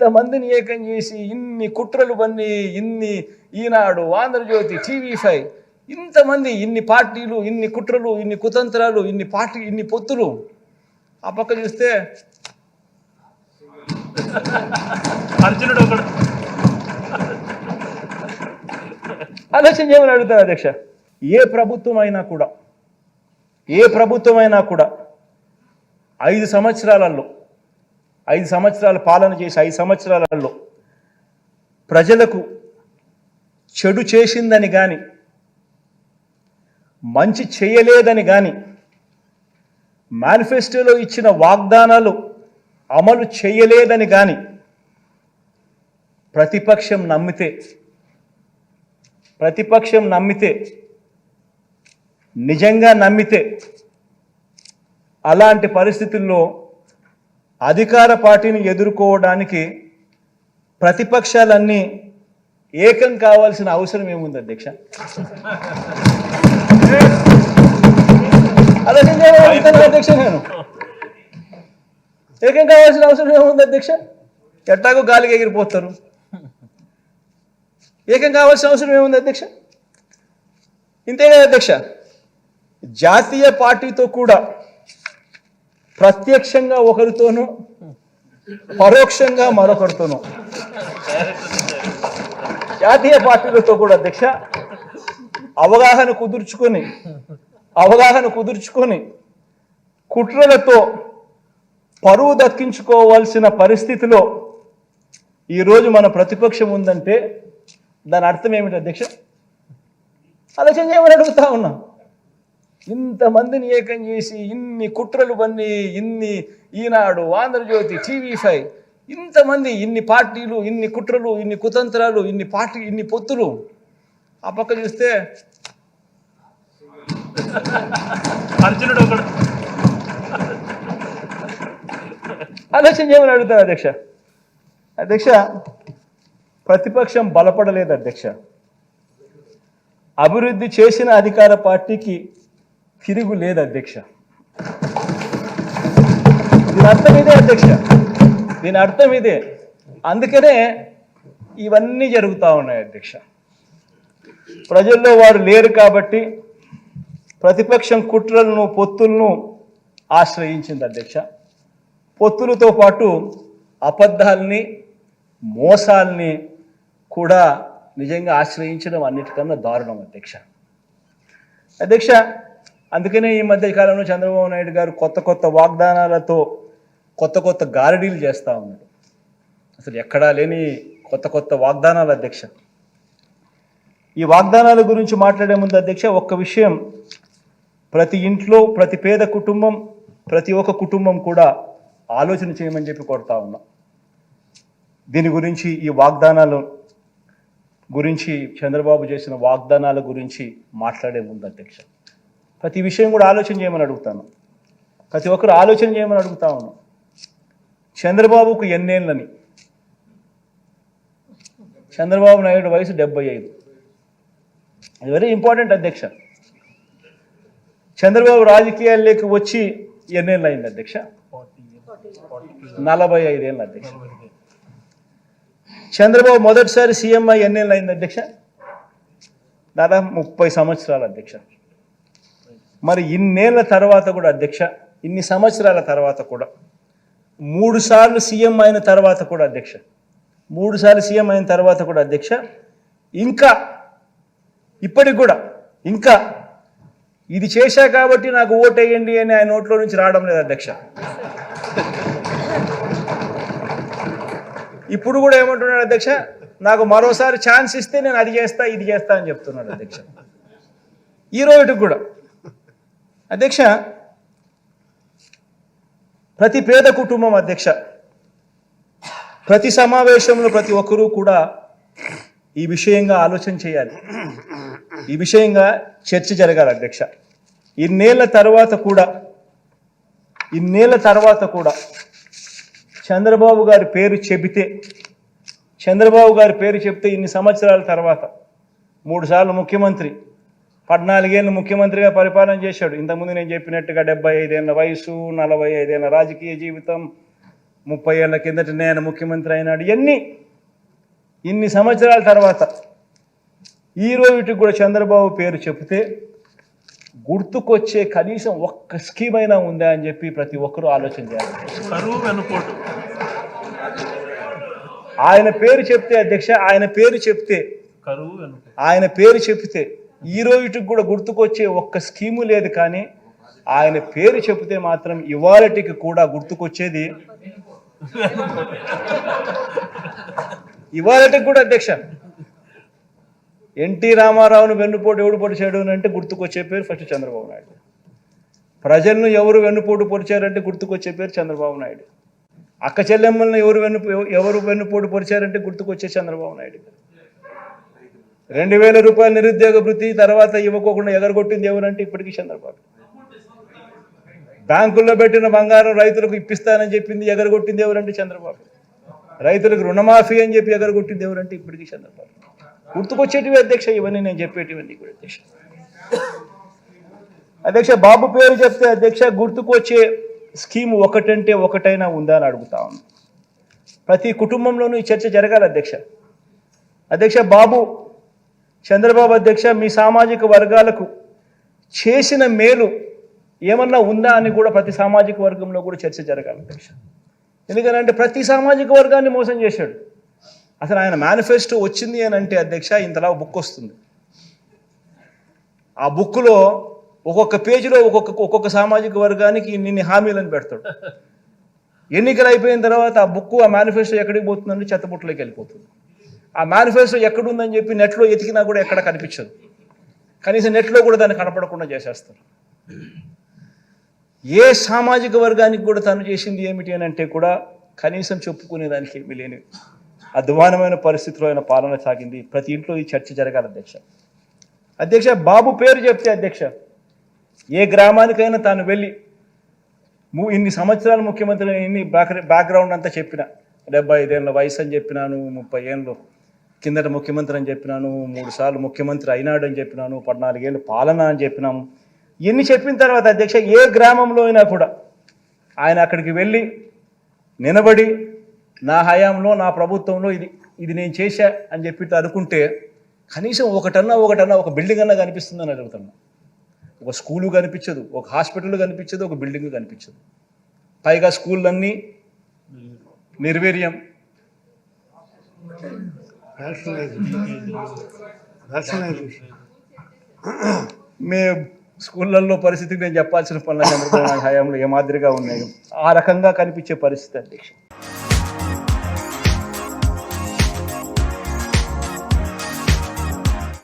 ఇంతమందిని ఏకం చేసి ఇన్ని కుట్రలు పన్ని ఇన్ని ఈనాడు ఆంధ్రజ్యోతి TV5 ఇంతమంది ఇన్ని పార్టీలు ఇన్ని కుట్రలు ఇన్ని కుతంత్రాలు ఇన్ని పార్టీ ఇన్ని పొత్తులు ఆ పక్క చూస్తే అర్జునుడు ఒకడు. ఆలోచన చేయమని అడుగుతాను అధ్యక్ష. ఏ ప్రభుత్వం అయినా కూడా 5 సంవత్సరాల పాలన చేసి 5 సంవత్సరాలలో ప్రజలకు చెడు చేసిందని కానీ మంచి చేయలేదని కానీ మేనిఫెస్టోలో ఇచ్చిన వాగ్దానాలు అమలు చేయలేదని కానీ ప్రతిపక్షం నమ్మితే నిజంగా నమ్మితే అలాంటి పరిస్థితుల్లో అధికార పార్టీని ఎదుర్కోవడానికి ప్రతిపక్షాలన్నీ ఏకం కావాల్సిన అవసరం ఏముంది అధ్యక్ష? అధ్యక్ష నేను ఏకం కావాల్సిన అవసరం ఏముంది అధ్యక్ష? ఎట్టాగో గాలికి ఎగిరిపోతారు. ఏకం కావాల్సిన అవసరం ఏముంది అధ్యక్ష? ఇంతే కదా అధ్యక్ష. జాతీయ పార్టీతో కూడా ప్రత్యక్షంగా ఒకరితోనూ పరోక్షంగా మరొకరితోనూ జాతీయ పార్టీలతో కూడా అధ్యక్ష అవగాహన కుదుర్చుకొని కుట్రలతో పరువు దక్కించుకోవాల్సిన పరిస్థితిలో ఈరోజు మన ప్రతిపక్షం ఉందంటే దాని అర్థం ఏమిటి అధ్యక్ష? ఆలోచన చేయమని అడుగుతా ఉన్నా. ఇంతమందిని ఏకం చేసి ఇన్ని కుట్రలు పన్ని ఇన్ని ఈనాడు ఆంధ్రజ్యోతి TV5 ఇంతమంది ఇన్ని పార్టీలు ఇన్ని కుట్రలు ఇన్ని కుతంత్రాలు ఇన్ని పార్టీ ఇన్ని పొత్తులు ఆ పక్క చూస్తే అర్జునుడు ఒకడు. ఆలోచన చేయమని అడుగుతాను అధ్యక్ష. ప్రతిపక్షం బలపడలేదు అధ్యక్ష. అభివృద్ధి చేసిన అధికార పార్టీకి తిరుగు లేదు అధ్యక్ష. దీని అర్థం ఇదే. అందుకనే ఇవన్నీ జరుగుతూ ఉన్నాయి అధ్యక్ష. ప్రజల్లో వారు లేరు కాబట్టి ప్రతిపక్షం కుట్రలను పొత్తులను ఆశ్రయించింది అధ్యక్ష. పొత్తులతో పాటు అబద్ధాలని మోసాలని కూడా నిజంగా ఆశ్రయించడం అన్నిటికన్నా దారుణం అధ్యక్ష. అందుకనే ఈ మధ్య కాలంలో చంద్రబాబు నాయుడు గారు కొత్త వాగ్దానాలతో కొత్త గారడీలు చేస్తూ ఉన్నాడు. అసలు ఎక్కడా లేని కొత్త వాగ్దానాలు అధ్యక్ష. ఈ వాగ్దానాల గురించి మాట్లాడే ముందు అధ్యక్ష ఒక్క విషయం ప్రతి ఇంట్లో ప్రతి పేద కుటుంబం ప్రతి ఒక్క కుటుంబం కూడా ఆలోచన చేయమని చెప్పి కోరుతా ఉన్నా. దీని గురించి ఈ వాగ్దానాల గురించి చంద్రబాబు చేసిన వాగ్దానాల గురించి మాట్లాడే ముందు అధ్యక్ష ప్రతి విషయం కూడా ఆలోచన చేయమని అడుగుతాను. ప్రతి ఒక్కరు ఆలోచన చేయమని అడుగుతా ఉన్నాం. చంద్రబాబుకు ఎన్నేళ్ళని? చంద్రబాబు నాయుడు వయసు 75. అది వెరీ ఇంపార్టెంట్ అధ్యక్ష. చంద్రబాబు రాజకీయాల్లోకి వచ్చి ఎన్నేళ్ళు అయింది అధ్యక్ష? 45 ఏళ్ళు అధ్యక్ష. చంద్రబాబు మొదటిసారి సీఎం అయ్యి ఎన్నేళ్ళు అయింది అధ్యక్ష? దాదాపు 30 సంవత్సరాలు అధ్యక్ష. మరి ఇన్నేళ్ల తర్వాత కూడా అధ్యక్ష, ఇన్ని సంవత్సరాల తర్వాత కూడా 3 సార్లు సీఎం అయిన తర్వాత కూడా అధ్యక్ష 3 సార్లు సీఎం అయిన తర్వాత కూడా అధ్యక్ష ఇంకా ఇప్పటికి కూడా ఇంకా ఇది చేశా కాబట్టి నాకు ఓటేయండి అని ఆయన నోట్లో నుంచి రావడం లేదు అధ్యక్ష. ఇప్పుడు కూడా ఏమంటున్నాడు అధ్యక్ష, నాకు మరోసారి ఛాన్స్ ఇస్తే నేను అది చేస్తా ఇది చేస్తా అని చెప్తున్నాడు అధ్యక్ష. ఈ రోజుకి కూడా అధ్యక్ష ప్రతి పేద కుటుంబం అధ్యక్ష ప్రతి సమావేశంలో ప్రతి ఒక్కరూ కూడా ఈ విషయంగా ఆలోచన చేయాలి, ఈ విషయంగా చర్చ జరగాలి అధ్యక్ష. ఇన్నేళ్ల తర్వాత కూడా చంద్రబాబు గారి పేరు చెబితే ఇన్ని సంవత్సరాల తర్వాత 3 సార్లు ముఖ్యమంత్రి 14 ఏళ్ళు ముఖ్యమంత్రిగా పరిపాలన చేశాడు. ఇంతకుముందు నేను చెప్పినట్టుగా 75 ఏళ్ళ వయసు, 45 ఏళ్ళ రాజకీయ జీవితం, 30 ఏళ్ల కిందటనే ఆయన ముఖ్యమంత్రి అయినాడు. ఇన్ని సంవత్సరాల తర్వాత ఈ రోజుకి కూడా చంద్రబాబు పేరు చెప్తే గుర్తుకొచ్చే కనీసం ఒక్క స్కీమ్ అయినా ఉందా అని చెప్పి ప్రతి ఒక్కరూ ఆలోచన చేయాలి. కరువు వెనుకోటు. ఆయన పేరు చెప్తే అధ్యక్ష, ఆయన పేరు చెప్తే కరువు వెనుకోటు. ఆయన పేరు చెప్తే ఈ రోజుకి కూడా గుర్తుకొచ్చే ఒక్క స్కీము లేదు. కానీ ఆయన పేరు చెప్తే మాత్రం ఇవాళటికి కూడా గుర్తుకొచ్చేది ఇవాళటికి కూడా అధ్యక్ష ఎన్టీ రామారావును వెన్నుపోటు ఎవడు పొడిచాడు అని అంటే గుర్తుకొచ్చే పేరు ఫస్ట్ చంద్రబాబు నాయుడు. ప్రజలను ఎవరు వెన్నుపోటు పొడిచారంటే గుర్తుకొచ్చే పేరు చంద్రబాబు నాయుడు. అక్క చెల్లెమ్మలను ఎవరు వెన్నుపోటు పొడిచారంటే గుర్తుకొచ్చే చంద్రబాబు నాయుడు. 2000 రూపాయల నిరుద్యోగ భృతి తర్వాత ఇవ్వకోకుండా ఎగరగొట్టింది ఎవరంటే ఇప్పటికీ చంద్రబాబు. బ్యాంకుల్లో పెట్టిన బంగారం రైతులకు ఇప్పిస్తానని చెప్పింది ఎగరగొట్టింది ఎవరంటే చంద్రబాబు. రైతులకు రుణమాఫీ అని చెప్పి ఎగరగొట్టింది ఎవరంటే ఇప్పటికీ చంద్రబాబు. గుర్తుకొచ్చేటివి అధ్యక్ష ఇవన్నీ, నేను చెప్పేటివన్నీ కూడా అధ్యక్ష. అధ్యక్ష బాబు పేరు చెప్తే అధ్యక్ష గుర్తుకొచ్చే స్కీమ్ ఒకటంటే ఒకటైనా ఉందా అని అడుగుతా ఉన్నాను. ప్రతి కుటుంబంలోనూ ఈ చర్చ జరగాలి అధ్యక్ష. అధ్యక్ష బాబు చంద్రబాబు అధ్యక్ష మీ సామాజిక వర్గాలకు చేసిన మేలు ఏమన్నా ఉందా అని కూడా ప్రతి సామాజిక వర్గంలో కూడా చర్చ జరగాలి అధ్యక్ష. ఎందుకంటే ప్రతి సామాజిక వర్గాన్ని మోసం చేశాడు. అసలు ఆయన మేనిఫెస్టో వచ్చింది అని అంటే అధ్యక్ష ఇంతలా బుక్ వస్తుంది. ఆ బుక్లో ఒక్కొక్క పేజీలో ఒక్కొక్క సామాజిక వర్గానికి ఇన్ని హామీలను పెడతాడు. ఎన్నికలు అయిపోయిన తర్వాత ఆ బుక్ ఆ మేనిఫెస్టో ఎక్కడికి పోతుందంటే చెత్తబుట్టలోకి వెళ్ళిపోతుంది. ఆ మేనిఫెస్టో ఎక్కడుందని చెప్పి నెట్లో ఎతికినా కూడా ఎక్కడ కనిపించదు. కనీసం నెట్లో కూడా దాన్ని కనపడకుండా చేసేస్తారు. ఏ సామాజిక వర్గానికి కూడా తను చేసింది ఏమిటి అని అంటే కూడా కనీసం చెప్పుకునేదానికి ఏమీ లేని అధ్వానమైన పరిస్థితిలో ఆయన పాలన సాగింది. ప్రతి ఇంట్లో ఈ చర్చ జరగాలి అధ్యక్ష. అధ్యక్ష బాబు పేరు చెప్తే అధ్యక్ష ఏ గ్రామానికైనా తాను వెళ్ళి ఇన్ని సంవత్సరాలు ముఖ్యమంత్రి ఇన్ని బ్యాక్గ్రౌండ్ అంతా చెప్పిన 75 ఏళ్ళ వయసు అని చెప్పినాను, 30 ఏళ్ళు కిందట ముఖ్యమంత్రి అని చెప్పినాను, 3 సార్లు ముఖ్యమంత్రి అయినాడు అని చెప్పినాను, 14 ఏళ్ళు పాలన అని చెప్పినాము. ఇన్ని చెప్పిన తర్వాత అధ్యక్ష ఏ గ్రామంలో అయినా కూడా ఆయన అక్కడికి వెళ్ళి నిలబడి నా హయాంలో నా ప్రభుత్వంలో ఇది నేను చేశా అని చెప్పి అనుకుంటే కనీసం ఒకటన్నా ఒక బిల్డింగ్ అన్నా కనిపిస్తుందని అడుగుతున్నా. ఒక స్కూలు కనిపించదు, ఒక హాస్పిటల్ కనిపించదు, ఒక బిల్డింగ్ కనిపించదు. పైగా స్కూళ్ళన్నీ నిర్వీర్యం. మే స్కూళ్ళల్లో పరిస్థితికి నేను చెప్పాల్సిన పనుల చంద్రబాబు నాయుడు హయాంలో ఏ మాదిరిగా ఉన్నాయో ఆ రకంగా కనిపించే పరిస్థితి అధ్యక్ష.